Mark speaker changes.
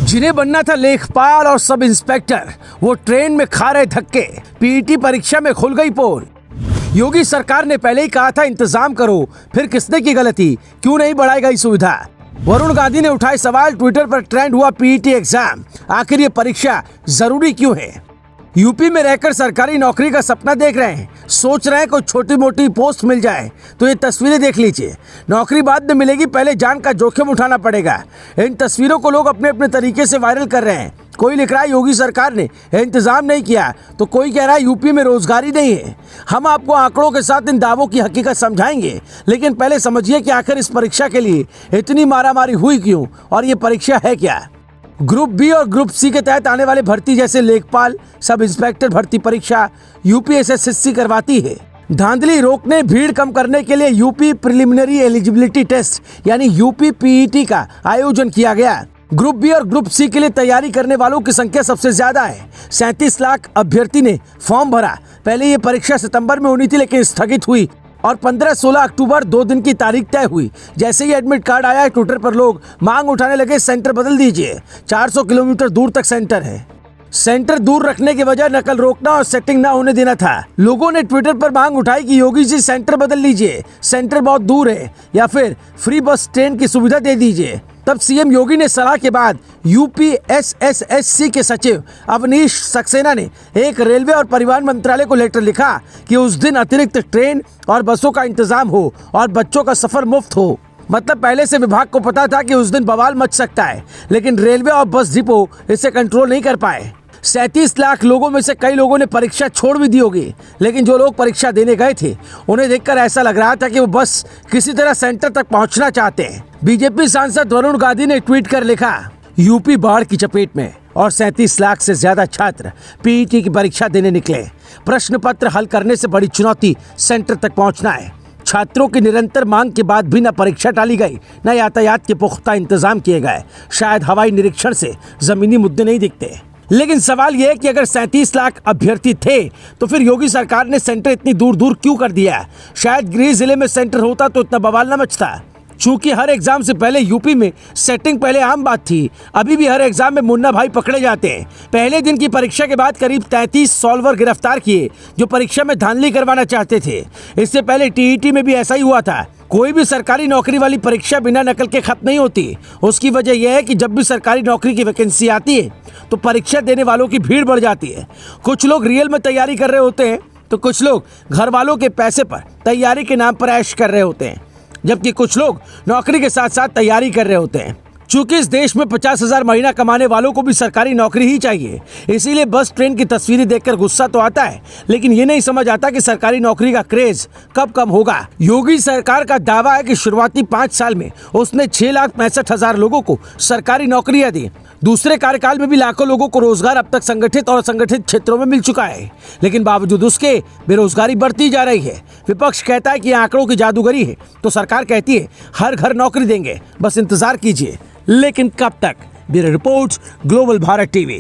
Speaker 1: जिन्हें बनना था लेखपाल और सब इंस्पेक्टर, वो ट्रेन में खा रहे धक्के। पीईटी परीक्षा में खुल गई पोल। योगी सरकार ने पहले ही कहा था इंतजाम करो, फिर किसने की गलती, क्यों नहीं बढ़ाई गई सुविधा। वरुण गांधी ने उठाए सवाल, ट्विटर पर ट्रेंड हुआ पीईटी एग्जाम, आखिर ये परीक्षा जरूरी क्यों है। यूपी में रहकर सरकारी नौकरी का सपना देख रहे हैं, सोच रहे हैं कोई छोटी मोटी पोस्ट मिल जाए तो ये तस्वीरें देख लीजिए। नौकरी बाद में मिलेगी, पहले जान का जोखिम उठाना पड़ेगा। इन तस्वीरों को लोग अपने अपने तरीके से वायरल कर रहे हैं। कोई लिख रहा है योगी सरकार ने इंतजाम नहीं किया, तो कोई कह रहा है यूपी में रोजगार ही नहीं है। हम आपको आंकड़ों के साथ इन दावों की हकीकत समझाएंगे, लेकिन पहले समझिए कि आखिर इस परीक्षा के लिए इतनी मारामारी हुई क्यों और ये परीक्षा है क्या। ग्रुप बी और ग्रुप सी के तहत आने वाले भर्ती जैसे लेखपाल, सब इंस्पेक्टर भर्ती परीक्षा यूपीएसएससी करवाती है। धांधली रोकने, भीड़ कम करने के लिए यूपी प्रिलिमिनरी एलिजिबिलिटी टेस्ट यानी यूपी पीईटी का आयोजन किया गया। ग्रुप बी और ग्रुप सी के लिए तैयारी करने वालों की संख्या सबसे ज्यादा है। 37 लाख अभ्यर्थी ने फॉर्म भरा। पहले ये परीक्षा सितंबर में होनी थी, लेकिन स्थगित हुई और 15-16 अक्टूबर 2 दिन की तारीख तय हुई। जैसे ही एडमिट कार्ड आया, ट्विटर पर लोग मांग उठाने लगे, सेंटर बदल दीजिए। 400 किलोमीटर दूर तक सेंटर है। सेंटर दूर रखने की वजह नकल रोकना और सेटिंग ना होने देना था। लोगों ने ट्विटर पर मांग उठाई कि योगी जी सेंटर बदल लीजिए, सेंटर बहुत दूर है, या फिर फ्री बस ट्रेन की सुविधा दे दीजिए। तब सीएम योगी ने सलाह के बाद यूपीएसएससी के सचिव अवनीश सक्सेना ने एक रेलवे और परिवहन मंत्रालय को लेटर लिखा कि उस दिन अतिरिक्त ट्रेन और बसों का इंतजाम हो और बच्चों का सफर मुफ्त हो। मतलब पहले से विभाग को पता था कि उस दिन बवाल मच सकता है, लेकिन रेलवे और बस डिपो इसे कंट्रोल नहीं कर पाए। 37 लाख लोगों में से कई लोगों ने परीक्षा छोड़ भी दी होगी, लेकिन जो लोग परीक्षा देने गए थे उन्हें देखकर ऐसा लग रहा था कि वो बस किसी तरह सेंटर तक पहुंचना चाहते हैं। बीजेपी सांसद वरुण गांधी ने ट्वीट कर लिखा, यूपी बाढ़ की चपेट में और 37 लाख से ज्यादा छात्र पीईटी की परीक्षा देने निकले। प्रश्न पत्र हल करने से बड़ी चुनौती सेंटर तक पहुँचना है। छात्रों की निरंतर मांग के बाद भी न परीक्षा टाली गई, न यातायात के पुख्ता इंतजाम किए गए। शायद हवाई निरीक्षण से जमीनी मुद्दे नहीं दिखते, लेकिन सवाल यह है कि अगर 37 लाख अभ्यर्थी थे तो फिर योगी सरकार ने सेंटर इतनी दूर दूर क्यों कर दिया। शायद गृह जिले में सेंटर होता तो इतना बवाल न मचता। चूंकि हर एग्जाम से पहले यूपी में सेटिंग पहले आम बात थी, अभी भी हर एग्जाम में मुन्ना भाई पकड़े जाते हैं। पहले दिन की परीक्षा के बाद करीब 33 सॉल्वर गिरफ्तार किए जो परीक्षा में धांधली करवाना चाहते थे। इससे पहले टीईटी में भी ऐसा ही हुआ था। कोई भी सरकारी नौकरी वाली परीक्षा बिना नकल के खत्म नहीं होती। उसकी वजह यह है कि जब भी सरकारी नौकरी की वैकेंसी आती है तो परीक्षा देने वालों की भीड़ बढ़ जाती है। कुछ लोग रियल में तैयारी कर रहे होते हैं, तो कुछ लोग घर वालों के पैसे पर तैयारी के नाम पर ऐश कर रहे होते हैं, जबकि कुछ लोग नौकरी के साथ साथ तैयारी कर रहे होते हैं। चूंकि इस देश में 50,000 महीना कमाने वालों को भी सरकारी नौकरी ही चाहिए, इसीलिए बस ट्रेन की तस्वीरें देखकर गुस्सा तो आता है, लेकिन ये नहीं समझ आता कि सरकारी नौकरी का क्रेज कब कम होगा। योगी सरकार का दावा है कि शुरुआती 5 साल में उसने 6,65,000 लोगों को सरकारी नौकरियां दी। दूसरे कार्यकाल में भी लाखों लोगों को रोजगार अब तक संगठित और असंगठित क्षेत्रों में मिल चुका है, लेकिन बावजूद उसके बेरोजगारी बढ़ती जा रही है। विपक्ष कहता है कि आंकड़ों की जादूगरी है, तो सरकार कहती है हर घर नौकरी देंगे, बस इंतजार कीजिए। लेकिन कब तक। Bureau report, global Bharat TV.